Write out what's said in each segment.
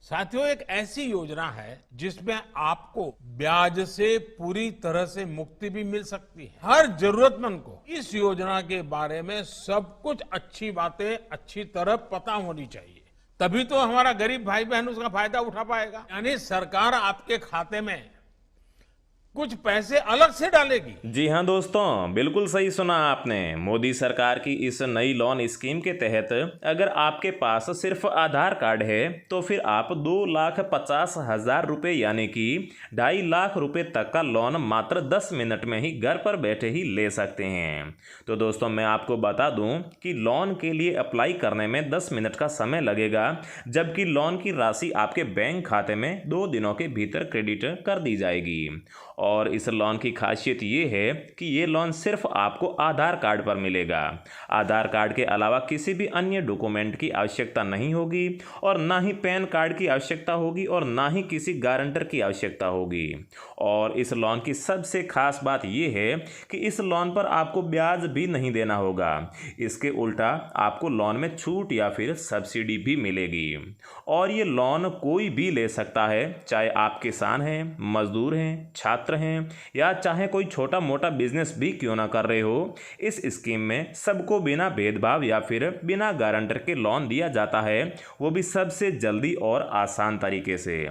साथियों, एक ऐसी योजना है जिसमें आपको ब्याज से पूरी तरह से मुक्ति भी मिल सकती है। हर जरूरतमंद को इस योजना के बारे में सब कुछ अच्छी बातें अच्छी तरह पता होनी चाहिए, तभी तो हमारा गरीब भाई बहन उसका फायदा उठा पाएगा। यानी सरकार आपके खाते में कुछ पैसे अलग से डालेगी। जी हाँ दोस्तों, बिल्कुल सही सुना आपने। मोदी सरकार की इस नई लोन स्कीम के तहत अगर आपके पास सिर्फ आधार कार्ड है तो फिर आप 2,50,000 रुपये यानी कि 2.5 लाख रुपए तक का लोन मात्र 10 मिनट में ही घर पर बैठे ही ले सकते हैं। तो दोस्तों, मैं आपको बता दूं कि लोन के लिए अप्लाई करने में 10 मिनट का समय लगेगा, जबकि लोन की राशि आपके बैंक खाते में 2 दिनों के भीतर क्रेडिट कर दी जाएगी। और इस लोन की खासियत ये है कि ये लोन सिर्फ आपको आधार कार्ड पर मिलेगा। आधार कार्ड के अलावा किसी भी अन्य डॉक्यूमेंट की आवश्यकता नहीं होगी और ना ही पैन कार्ड की आवश्यकता होगी और ना ही किसी गारंटर की आवश्यकता होगी। और इस लोन की सबसे खास बात यह है कि इस लोन पर आपको ब्याज भी नहीं देना होगा। इसके उल्टा आपको लोन में छूट या फिर सब्सिडी भी मिलेगी। और ये लोन कोई भी ले सकता है, चाहे आप किसान हैं, मजदूर हैं, छात्र हैं या चाहे कोई छोटा मोटा बिजनेस भी क्यों ना कर रहे हो। इस स्कीम में सबको बिना भेदभाव या फिर बिना गारंटर के लोन दिया जाता है, वो भी सबसे जल्दी और आसान तरीके से।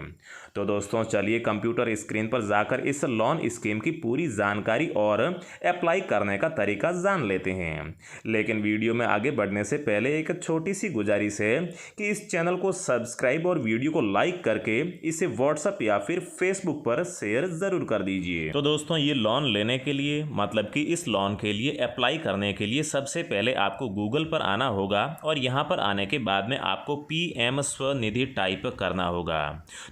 तो दोस्तों, चलिए कंप्यूटर स्क्रीन पर जाकर इस लोन स्कीम की पूरी जानकारी और अप्लाई करने का तरीका जान लेते हैं। लेकिन वीडियो में आगे बढ़ने से पहले एक छोटी सी गुजारिश है कि इस चैनल को सब्सक्राइब और वीडियो को लाइक करके इसे व्हाट्सएप या फिर फेसबुक पर शेयर जरूर कर दीजिए। तो दोस्तों, ये लोन लेने के लिए मतलब कि इस लोन के लिए अप्लाई करने के लिए सबसे पहले आपको गूगल पर आना होगा और यहाँ पर आने के बाद में आपको PM स्वनिधि टाइप करना होगा।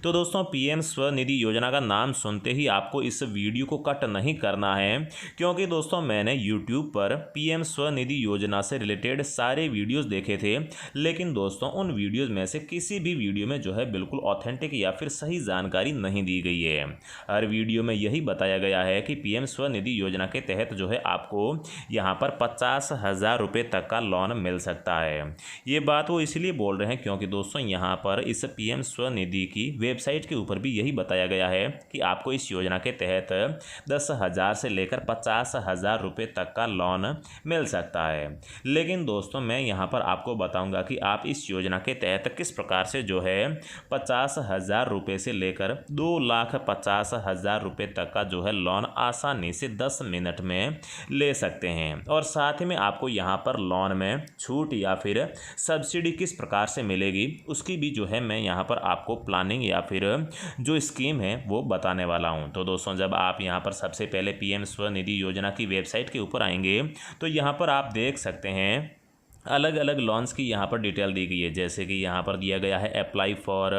तो दोस्तों, PM स्वनिधि योजना का नाम सुनते ही आपको इस वीडियो को कट नहीं करना है, क्योंकि दोस्तों मैंने YouTube पर PM स्वनिधि योजना से रिलेटेड सारे वीडियोस देखे थे, लेकिन दोस्तों उन वीडियोस में से किसी भी वीडियो में जो है बिल्कुल ऑथेंटिक या फिर सही जानकारी नहीं दी गई है। हर वीडियो में यही बताया गया है कि PM स्वनिधि योजना के तहत जो है आपको यहाँ पर 50,000 रुपये तक का लोन मिल सकता है। ये बात वो इसलिए बोल रहे हैं क्योंकि दोस्तों यहाँ पर इस PM स्वनिधि की वेबसाइट के ऊपर भी यही बताया गया है कि आपको इस योजना के तहत 10,000 से लेकर 50,000 रुपये तक का लोन मिल सकता है। लेकिन दोस्तों, मैं यहाँ पर आपको बताऊंगा कि आप इस योजना के तहत किस प्रकार से जो है 50,000 रुपये से लेकर 2,50,000 रुपये तक का जो है लोन आसानी से 10 मिनट में ले सकते हैं। और साथ ही में आपको यहाँ पर लोन में छूट या फिर सब्सिडी किस प्रकार से मिलेगी उसकी भी जो है मैं यहाँ पर आपको प्लानिंग या फिर जो स्कीम है वो बताने वाला हूँ। तो दोस्तों, जब आप यहाँ पर सबसे पहले PM स्वनिधि योजना की वेबसाइट के ऊपर आएंगे तो यहाँ पर आप देख सकते हैं अलग अलग लोन्स की यहाँ पर डिटेल दी गई है। जैसे कि यहाँ पर दिया गया है अप्लाई फॉर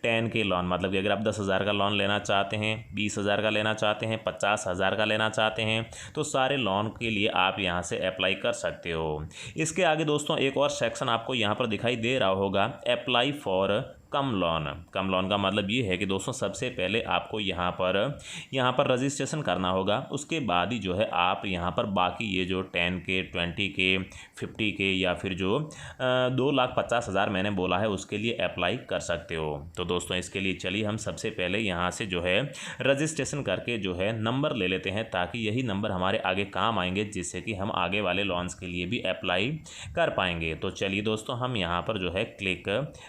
10K लोन, मतलब कि अगर आप 10,000 का लोन लेना चाहते हैं, 20,000 का लेना चाहते हैं, 50,000 का लेना चाहते हैं, तो सारे लोन के लिए आप यहाँ से अप्लाई कर सकते हो। इसके आगे दोस्तों एक और सेक्शन आपको यहाँ पर दिखाई दे रहा होगा, apply for come loan. Come loan का मतलब ये है कि दोस्तों सबसे पहले आपको यहाँ पर रजिस्ट्रेशन करना होगा। उसके बाद ही जो है आप यहाँ पर बाकी ये जो 10K 20K 50K या फिर जो 2,50,000 मैंने बोला है उसके लिए अप्लाई कर सकते हो। तो दोस्तों, इसके लिए चलिए हम सबसे पहले यहाँ से जो है रजिस्ट्रेशन करके जो है नंबर ले लेते हैं, ताकि यही नंबर हमारे आगे काम आएंगे, जिससे कि हम आगे वाले लोन्स के लिए भी अप्लाई कर पाएंगे। तो चलिए दोस्तों, हम यहाँ पर जो है क्लिक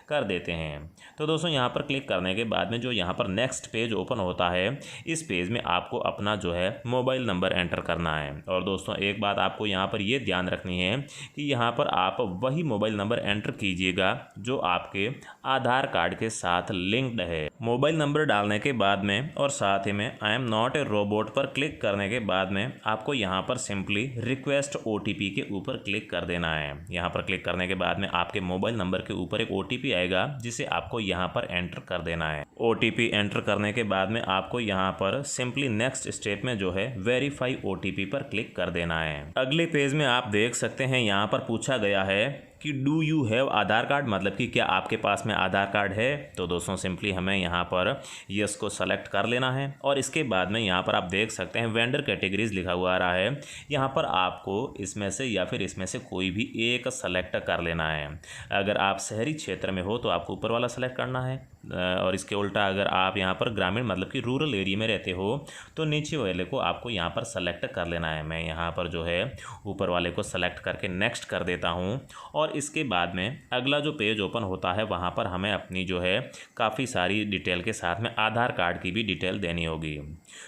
कर देते हैं। तो दोस्तों, यहाँ पर क्लिक करने के बाद में जो यहाँ पर नेक्स्ट पेज ओपन होता है, इस पेज में आपको अपना जो है मोबाइल नंबर एंटर करना है। और दोस्तों एक बात आपको यहाँ पर ये ध्यान रखनी है कि यहाँ पर आप वही मोबाइल नंबर एंटर कीजिएगा जो आपके आधार कार्ड के साथ लिंक्ड है। मोबाइल नंबर डालने के बाद में और साथ ही में I am not a robot पर क्लिक करने के बाद में आपको यहाँ पर सिंपली रिक्वेस्ट OTP के ऊपर क्लिक कर देना है। यहाँ पर क्लिक करने के बाद में आपके मोबाइल नंबर के ऊपर एक OTP आएगा, जिसे आपको यहाँ पर एंटर कर देना है। OTP एंटर करने के बाद में आपको यहाँ पर सिंपली नेक्स्ट स्टेप में जो है वेरीफाई OTP पर क्लिक कर देना है। अगले पेज में आप देख सकते हैं यहाँ पर पूछा गया है कि do you have Aadhaar card, मतलब कि क्या आपके पास में आधार कार्ड है। तो दोस्तों सिंपली हमें यहाँ पर यस को सेलेक्ट कर लेना है और इसके बाद में यहाँ पर आप देख सकते हैं वेंडर कैटेगरीज लिखा हुआ आ रहा है। यहाँ पर आपको इसमें से या फिर इसमें से कोई भी एक सेलेक्ट कर लेना है। अगर आप शहरी क्षेत्र में हो तो आपको ऊपर वाला सेलेक्ट करना है और इसके उल्टा अगर आप यहाँ पर ग्रामीण मतलब कि रूरल एरिया में रहते हो तो नीचे वाले को आपको यहाँ पर सेलेक्ट कर लेना है। मैं यहाँ पर जो है ऊपर वाले को सेलेक्ट करके नेक्स्ट कर देता हूँ और इसके बाद में अगला जो पेज ओपन होता है वहाँ पर हमें अपनी जो है काफ़ी सारी डिटेल के साथ में आधार कार्ड की भी डिटेल देनी होगी।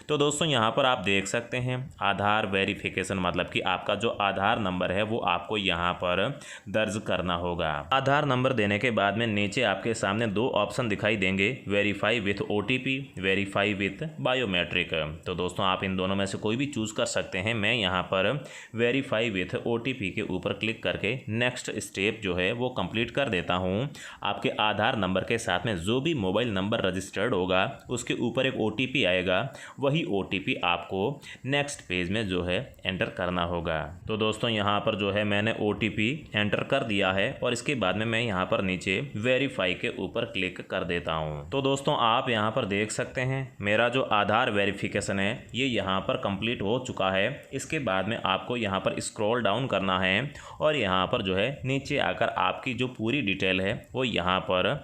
तो दोस्तों यहाँ पर आप देख सकते हैं आधार वेरिफिकेशन, मतलब कि आपका जो आधार नंबर है वो आपको यहाँ पर दर्ज करना होगा। आधार नंबर देने के बाद में नीचे आपके सामने दो ऑप्शन दिखाई देंगे, verify with OTP, verify with biometric. तो दोस्तों आप इन दोनों में से कोई भी चूज़ कर सकते हैं। मैं यहाँ पर वेरीफाई विथ OTP के ऊपर क्लिक करके नेक्स्ट स्टेप जो है वो कंप्लीट कर देता हूँ। आपके आधार नंबर के साथ में जो भी मोबाइल नंबर रजिस्टर्ड होगा उसके ऊपर एक OTP आएगा, वही OTP आपको नेक्स्ट पेज में जो है एंटर करना होगा। तो दोस्तों यहाँ पर जो है मैंने OTP एंटर कर दिया है और इसके बाद में मैं यहाँ पर नीचे वेरीफाई के ऊपर क्लिक कर देता हूँ। तो दोस्तों आप यहाँ पर देख सकते हैं मेरा जो आधार वेरिफिकेशन है ये यहाँ पर कंप्लीट हो चुका है। इसके बाद में आपको यहाँ पर स्क्रॉल डाउन करना है और यहाँ पर जो है नीचे आकर आपकी जो पूरी डिटेल है वो यहाँ पर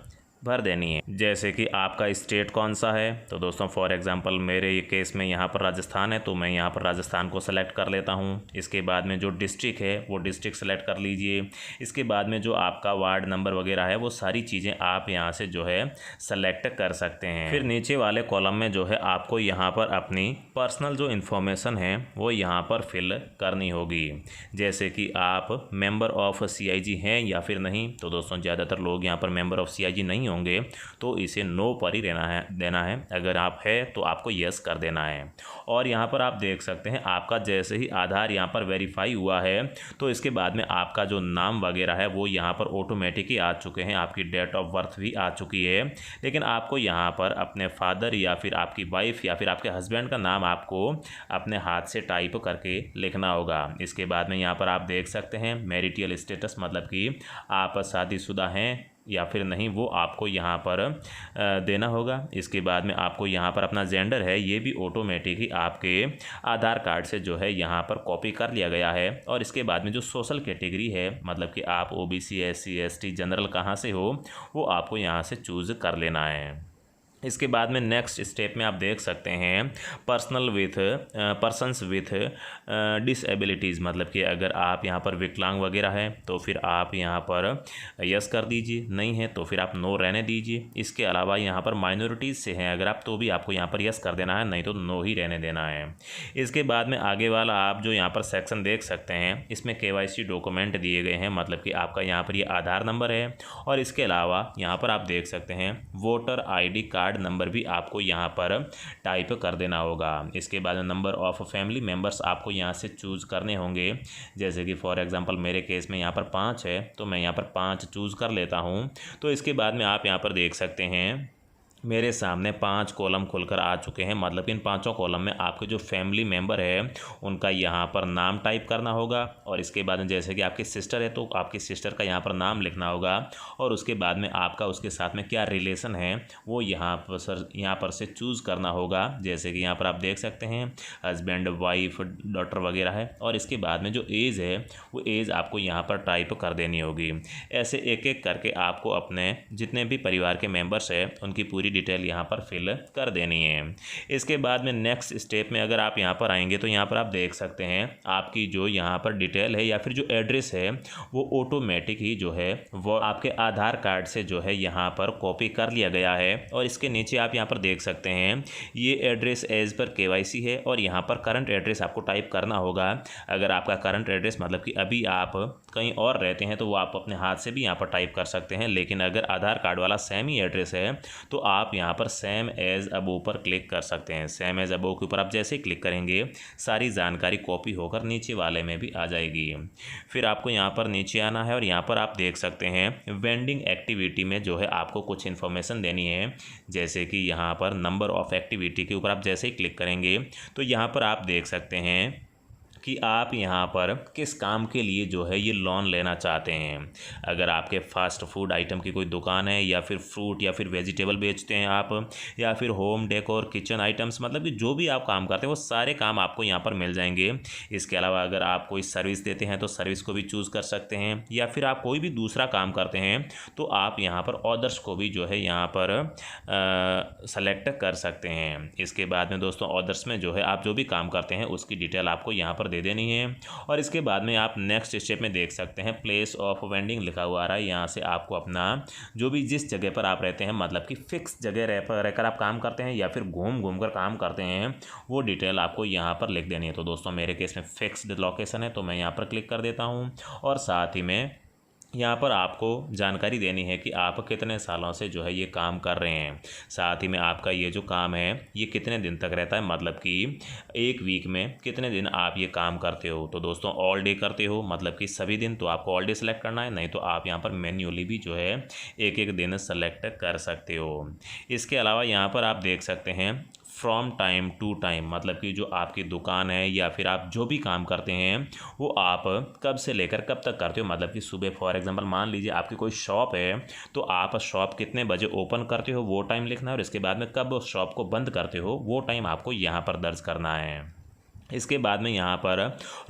भर देनी है। जैसे कि आपका स्टेट कौन सा है, तो दोस्तों फॉर एग्जांपल मेरे ये केस में यहाँ पर राजस्थान है तो मैं यहाँ पर राजस्थान को सेलेक्ट कर लेता हूँ। इसके बाद में जो डिस्ट्रिक्ट है वो डिस्ट्रिक्ट सेलेक्ट कर लीजिए। इसके बाद में जो आपका वार्ड नंबर वगैरह है वो सारी चीज़ें आप यहाँ से जो है सेलेक्ट कर सकते हैं। फिर नीचे वाले कॉलम में जो है आपको यहाँ पर अपनी पर्सनल जो इन्फॉर्मेशन है वो यहाँ पर फिल करनी होगी, जैसे कि आप मेंबर ऑफ CIG हैं या फिर नहीं। तो दोस्तों ज़्यादातर लोग यहाँ पर मेंबर ऑफ CIG नहीं होंगे तो इसे नो पर ही देना है। अगर आप है तो आपको यस कर देना है। और यहाँ पर आप देख सकते हैं आपका जैसे ही आधार यहाँ पर वेरीफाई हुआ है तो इसके बाद में आपका जो नाम वगैरह है वो यहाँ पर ऑटोमेटिक ही आ चुके हैं, आपकी डेट ऑफ बर्थ भी आ चुकी है। लेकिन आपको यहाँ पर अपने फादर या फिर आपकी वाइफ या फिर आपके हस्बैंड का नाम आपको अपने हाथ से टाइप करके लिखना होगा। इसके बाद में यहाँ पर आप देख सकते हैं मैरिटल स्टेटस, मतलब कि आप शादीशुदा हैं या फिर नहीं वो आपको यहाँ पर देना होगा। इसके बाद में आपको यहाँ पर अपना जेंडर है ये भी ऑटोमेटिक ही आपके आधार कार्ड से जो है यहाँ पर कॉपी कर लिया गया है। और इसके बाद में जो सोशल कैटेगरी है, मतलब कि आप OBC SC ST जनरल कहाँ से हो वो आपको यहाँ से चूज़ कर लेना है। इसके बाद में नेक्स्ट स्टेप में आप देख सकते हैं पर्सन्स विथ डिसेबिलिटीज़, मतलब कि अगर आप यहाँ पर विकलांग वगैरह हैं तो फिर आप यहाँ पर यस कर दीजिए, नहीं है तो फिर आप नो रहने दीजिए। इसके अलावा यहाँ पर माइनॉरिटीज़ से हैं अगर आप तो भी आपको यहाँ पर यस कर देना है, नहीं तो नो ही रहने देना है। इसके बाद में आगे वाला आप जो यहाँ पर सेक्शन देख सकते हैं इसमें KYC डॉक्यूमेंट दिए गए हैं, मतलब कि आपका यहाँ पर ये आधार नंबर है और इसके अलावा यहाँ पर आप देख सकते हैं वोटर ID कार्ड नंबर भी आपको यहाँ पर टाइप कर देना होगा। इसके बाद नंबर ऑफ फैमिली मेंबर्स आपको यहाँ से चूज़ करने होंगे, जैसे कि फॉर एग्जांपल मेरे केस में यहाँ पर 5 है तो मैं यहाँ पर 5 चूज़ कर लेता हूँ। तो इसके बाद में आप यहाँ पर देख सकते हैं मेरे सामने 5 कॉलम खुलकर आ चुके हैं, मतलब इन 5 कॉलम में आपके जो फैमिली मेंबर है उनका यहाँ पर नाम टाइप करना होगा। और इसके बाद में जैसे कि आपकी सिस्टर है तो आपकी सिस्टर का यहाँ पर नाम लिखना होगा और उसके बाद में आपका उसके साथ में क्या रिलेशन है वो यहाँ पर से चूज़ करना होगा। जैसे कि यहाँ पर आप देख सकते हैं हस्बैंड वाइफ डॉटर वगैरह है। और इसके बाद में जो एज है वो एज आपको यहाँ पर टाइप कर देनी होगी। ऐसे एक एक करके आपको अपने जितने भी परिवार के मेंबर्स हैं उनकी पूरी डिटेल यहाँ पर फिल कर देनी है। इसके बाद में नेक्स्ट स्टेप में अगर आप यहाँ पर आएंगे तो यहाँ पर आप देख सकते हैं आपकी जो यहाँ पर डिटेल है या फिर जो एड्रेस है वो ऑटोमेटिक ही जो है वो आपके आधार कार्ड से जो है यहाँ पर कॉपी कर लिया गया है। और इसके नीचे आप यहाँ पर देख सकते हैं ये एड्रेस एज पर KYC है और यहाँ पर करंट एड्रेस आपको टाइप करना होगा। अगर आपका करंट एड्रेस मतलब कि अभी आप कहीं और रहते हैं तो वो आप अपने हाथ से भी यहाँ पर टाइप कर सकते हैं, लेकिन अगर आधार कार्ड वाला सेम ही एड्रेस है तो आप यहाँ पर सेम एज अबो पर क्लिक कर सकते हैं। सेम एज अबो के ऊपर आप जैसे ही क्लिक करेंगे सारी जानकारी कॉपी होकर नीचे वाले में भी आ जाएगी। फिर आपको यहाँ पर नीचे आना है और यहाँ पर आप देख सकते हैं वेंडिंग एक्टिविटी में जो है आपको कुछ इन्फॉर्मेशन देनी है। जैसे कि यहाँ पर नंबर ऑफ एक्टिविटी के ऊपर आप जैसे ही क्लिक करेंगे तो यहाँ पर आप देख सकते हैं कि आप यहाँ पर किस काम के लिए जो है ये लोन लेना चाहते हैं। अगर आपके फास्ट फूड आइटम की कोई दुकान है, या फिर फ्रूट या फिर वेजिटेबल बेचते हैं आप, या फिर होम डेकोर किचन आइटम्स, मतलब कि जो भी आप काम करते हैं वो सारे काम आपको यहाँ पर मिल जाएंगे। इसके अलावा अगर आप कोई सर्विस देते हैं तो सर्विस को भी चूज़ कर सकते हैं, या फिर आप कोई भी दूसरा काम करते हैं तो आप यहाँ पर ऑर्डर्स को भी जो है यहाँ पर सेलेक्ट कर सकते हैं। इसके बाद में दोस्तों ऑर्डर्स में जो है आप जो भी काम करते हैं उसकी डिटेल आपको यहाँ पर दे देनी है। और इसके बाद में आप नेक्स्ट स्टेप में देख सकते हैं प्लेस ऑफ वेंडिंग लिखा हुआ आ रहा है। यहाँ से आपको अपना जो भी जिस जगह पर आप रहते हैं, मतलब कि फिक्स जगह रहकर आप काम करते हैं या फिर घूम घूम कर काम करते हैं, वो डिटेल आपको यहाँ पर लिख देनी है। तो दोस्तों मेरे केस में फिक्स्ड लोकेशन है तो मैं यहाँ पर क्लिक कर देता हूँ। और साथ ही में यहाँ पर आपको जानकारी देनी है कि आप कितने सालों से जो है ये काम कर रहे हैं। साथ ही में आपका ये जो काम है ये कितने दिन तक रहता है, मतलब कि एक वीक में कितने दिन आप ये काम करते हो। तो दोस्तों ऑल डे करते हो, मतलब कि सभी दिन, तो आपको ऑल डे सेलेक्ट करना है, नहीं तो आप यहाँ पर मैन्युअली भी जो है एक एक दिन सेलेक्ट कर सकते हो। इसके अलावा यहाँ पर आप देख सकते हैं फ्रॉम टाइम टू टाइम, मतलब कि जो आपकी दुकान है या फिर आप जो भी काम करते हैं वो आप कब से लेकर कब तक करते हो। मतलब कि सुबह फॉर एग्जांपल मान लीजिए आपकी कोई शॉप है तो आप शॉप कितने बजे ओपन करते हो वो टाइम लिखना है, और इसके बाद में कब शॉप को बंद करते हो वो टाइम आपको यहाँ पर दर्ज करना है। इसके बाद में यहाँ पर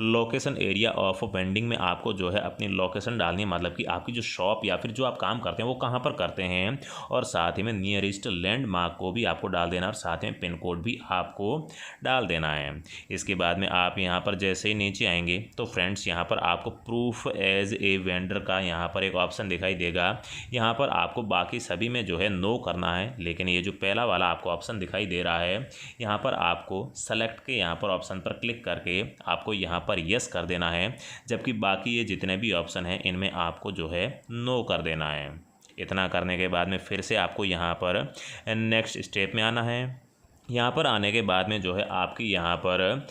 लोकेशन एरिया ऑफ वेंडिंग में आपको जो है अपनी लोकेशन डालनी है, मतलब कि आपकी जो शॉप या फिर जो आप काम करते हैं वो कहाँ पर करते हैं, और साथ ही में नियरेस्ट लैंडमार्क को भी आपको डाल देना, और साथ में पिन कोड भी आपको डाल देना है। इसके बाद में आप यहाँ पर जैसे ही नीचे आएंगे तो फ्रेंड्स यहाँ पर आपको प्रूफ एज ए वेंडर का यहाँ पर एक ऑप्शन दिखाई देगा। यहाँ पर आपको बाकी सभी में जो है नो करना है, लेकिन ये जो पहला वाला आपको ऑप्शन दिखाई दे रहा है यहाँ पर आपको सेलेक्ट के यहाँ पर ऑप्शन पर क्लिक करके आपको यहाँ पर यस कर देना है, जबकि बाकी ये जितने भी ऑप्शन हैं इनमें आपको जो है नो कर देना है। इतना करने के बाद में फिर से आपको यहाँ पर नेक्स्ट स्टेप में आना है। यहाँ पर आने के बाद में जो है आपकी यहाँ पर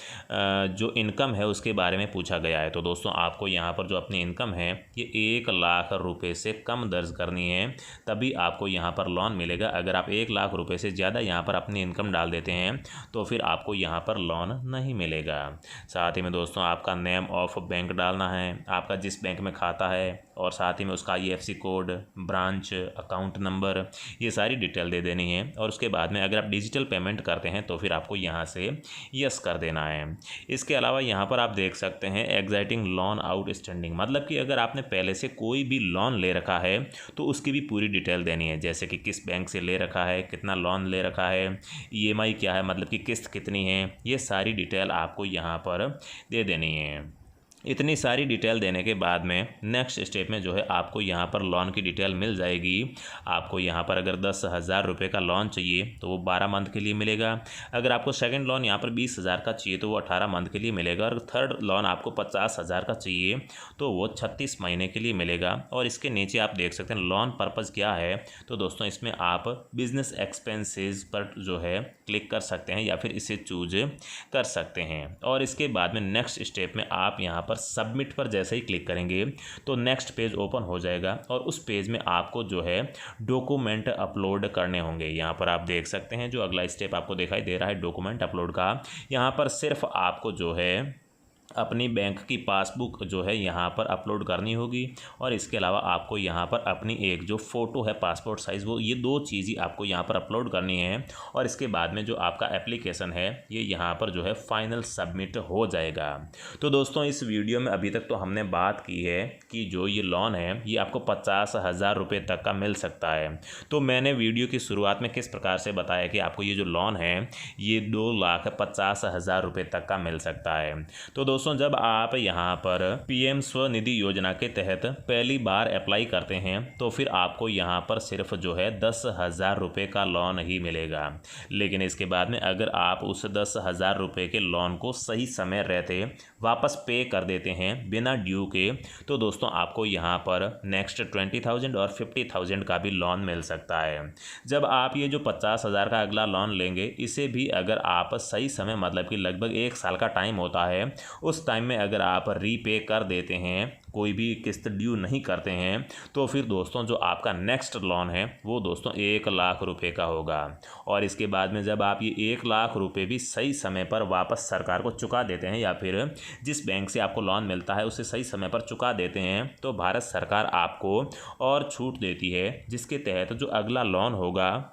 जो इनकम है उसके बारे में पूछा गया है। तो दोस्तों आपको यहाँ पर जो अपनी इनकम है ये 1 लाख रुपए से कम दर्ज करनी है, तभी आपको यहाँ पर लोन मिलेगा। अगर आप 1 लाख रुपए से ज़्यादा यहाँ पर अपनी इनकम डाल देते हैं तो फिर आपको यहाँ पर लोन नहीं मिलेगा। साथ ही में दोस्तों आपका नेम ऑफ बैंक डालना है, आपका जिस बैंक में खाता है, और साथ ही में उसका IFSC code, branch, account number, ये सारी डिटेल दे देनी है। और उसके बाद में अगर आप डिजिटल पेमेंट करते हैं तो फिर आपको यहाँ से यस कर देना है। इसके अलावा यहाँ पर आप देख सकते हैं एग्जाइटिंग लोन आउटस्टैंडिंग, मतलब कि अगर आपने पहले से कोई भी लोन ले रखा है तो उसकी भी पूरी डिटेल देनी है, जैसे कि किस बैंक से ले रखा है, कितना लोन ले रखा है, EMI क्या है, मतलब कि किस्त कितनी है, ये सारी डिटेल आपको यहाँ पर दे देनी है। इतनी सारी डिटेल देने के बाद में नेक्स्ट स्टेप में जो है आपको यहाँ पर लोन की डिटेल मिल जाएगी। आपको यहाँ पर अगर 10,000 रुपये का लोन चाहिए तो वो 12 मंथ के लिए मिलेगा। अगर आपको सेकंड लोन यहाँ पर 20,000 का चाहिए तो वो 18 मंथ के लिए मिलेगा। और थर्ड लोन आपको 50,000 का चाहिए तो वो 36 महीने के लिए मिलेगा। और इसके नीचे आप देख सकते हैं लोन पर्पज़ क्या है। तो दोस्तों इसमें आप बिजनेस एक्सपेंसेस पर जो है क्लिक कर सकते हैं या फिर इसे चूज कर सकते हैं। और इसके बाद में नेक्स्ट स्टेप में आप यहाँ पर सबमिट पर जैसे ही क्लिक करेंगे तो नेक्स्ट पेज ओपन हो जाएगा, और उस पेज में आपको जो है डॉक्यूमेंट अपलोड करने होंगे। यहाँ पर आप देख सकते हैं जो अगला स्टेप आपको दिखाई दे रहा है डॉक्यूमेंट अपलोड का। यहाँ पर सिर्फ आपको जो है अपनी बैंक की पासबुक जो है यहाँ पर अपलोड करनी होगी, और इसके अलावा आपको यहाँ पर अपनी एक जो फ़ोटो है पासपोर्ट साइज़, वो ये 2 चीज़ ही आपको यहाँ पर अपलोड करनी है। और इसके बाद में जो आपका एप्लीकेशन है ये यहाँ पर जो है फाइनल सबमिट हो जाएगा। तो दोस्तों इस वीडियो में अभी तक तो हमने बात की है कि जो ये लोन है ये आपको 50,000 रुपये तक का मिल सकता है। तो मैंने वीडियो की शुरुआत में किस प्रकार से बताया कि आपको ये जो लोन है ये 2,50,000 रुपये तक का मिल सकता है। तो दोस्तों जब आप यहाँ पर PM स्वनिधि योजना के तहत पहली बार अप्लाई करते हैं तो फिर आपको यहाँ पर सिर्फ जो है 10,000 रुपये का लोन ही मिलेगा। लेकिन इसके बाद में अगर आप उस 10,000 रुपये के लोन को सही समय रहते वापस पे कर देते हैं बिना ड्यू के, तो दोस्तों आपको यहाँ पर नेक्स्ट 20,000 और 50,000 का भी लोन मिल सकता है। जब आप ये जो 50,000 का अगला लोन लेंगे इसे भी अगर आप सही समय, मतलब कि लगभग 1 साल का टाइम होता है, उस टाइम में अगर आप रीपे कर देते हैं, कोई भी किस्त ड्यू नहीं करते हैं, तो फिर दोस्तों जो आपका नेक्स्ट लोन है वो दोस्तों 1 लाख रुपए का होगा। और इसके बाद में जब आप ये 1 लाख रुपए भी सही समय पर वापस सरकार को चुका देते हैं या फिर जिस बैंक से आपको लोन मिलता है उसे सही समय पर चुका देते हैं, तो भारत सरकार आपको और छूट देती है, जिसके तहत जो अगला लोन होगा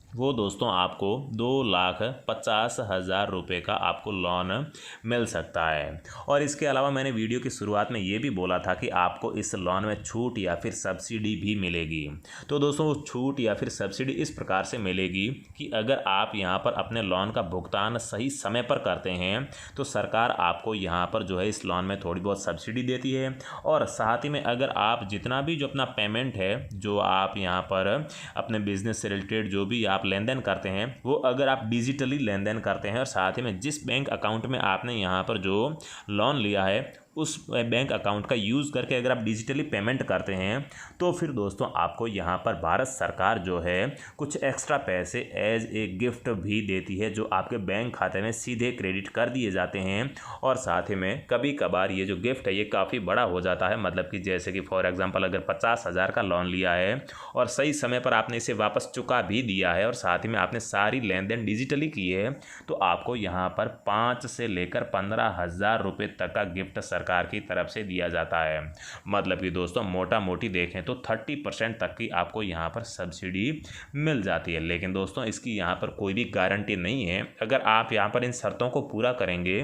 वो दोस्तों आपको 2,50,000 रुपये का आपको लोन मिल सकता है। और इसके अलावा मैंने वीडियो की शुरुआत में ये भी बोला था कि आपको इस लोन में छूट या फिर सब्सिडी भी मिलेगी। तो दोस्तों वो छूट या फिर सब्सिडी इस प्रकार से मिलेगी कि अगर आप यहाँ पर अपने लोन का भुगतान सही समय पर करते हैं तो सरकार आपको यहाँ पर जो है इस लोन में थोड़ी बहुत सब्सिडी देती है। और साथ ही में अगर आप जितना भी जो अपना पेमेंट है, जो आप यहाँ पर अपने बिजनेस से रिलेटेड जो भी आप लेन देन करते हैं, वो अगर आप डिजिटली लेन देन करते हैं और साथ ही में जिस बैंक अकाउंट में आपने यहाँ पर जो लोन लिया है उस बैंक अकाउंट का यूज़ करके अगर आप डिजिटली पेमेंट करते हैं, तो फिर दोस्तों आपको यहाँ पर भारत सरकार जो है कुछ एक्स्ट्रा पैसे एज ए गिफ्ट भी देती है, जो आपके बैंक खाते में सीधे क्रेडिट कर दिए जाते हैं। और साथ ही में कभी कभार ये जो गिफ्ट है ये काफ़ी बड़ा हो जाता है, मतलब कि जैसे कि फॉर एग्जांपल अगर 50,000 का लोन लिया है और सही समय पर आपने इसे वापस चुका भी दिया है और साथ ही में आपने सारी लेन देन डिजिटली की है, तो आपको यहाँ पर 5 से लेकर 15,000 रुपये तक का गिफ्ट सरकार की तरफ से दिया जाता है। मतलब कि दोस्तों मोटा मोटी देखें तो 30% तक की आपको यहाँ पर सब्सिडी मिल जाती है। लेकिन दोस्तों इसकी यहाँ पर कोई भी गारंटी नहीं है, अगर आप यहाँ पर इन शर्तों को पूरा करेंगे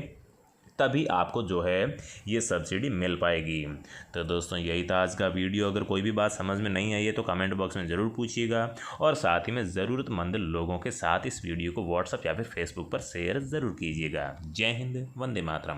तभी आपको जो है ये सब्सिडी मिल पाएगी। तो दोस्तों यही था आज का वीडियो। अगर कोई भी बात समझ में नहीं आई है तो कमेंट बॉक्स में ज़रूर पूछिएगा और साथ ही में ज़रूरतमंद लोगों के साथ इस वीडियो को व्हाट्सएप या फिर फेसबुक पर शेयर ज़रूर कीजिएगा। जय हिंद, वंदे मातरम।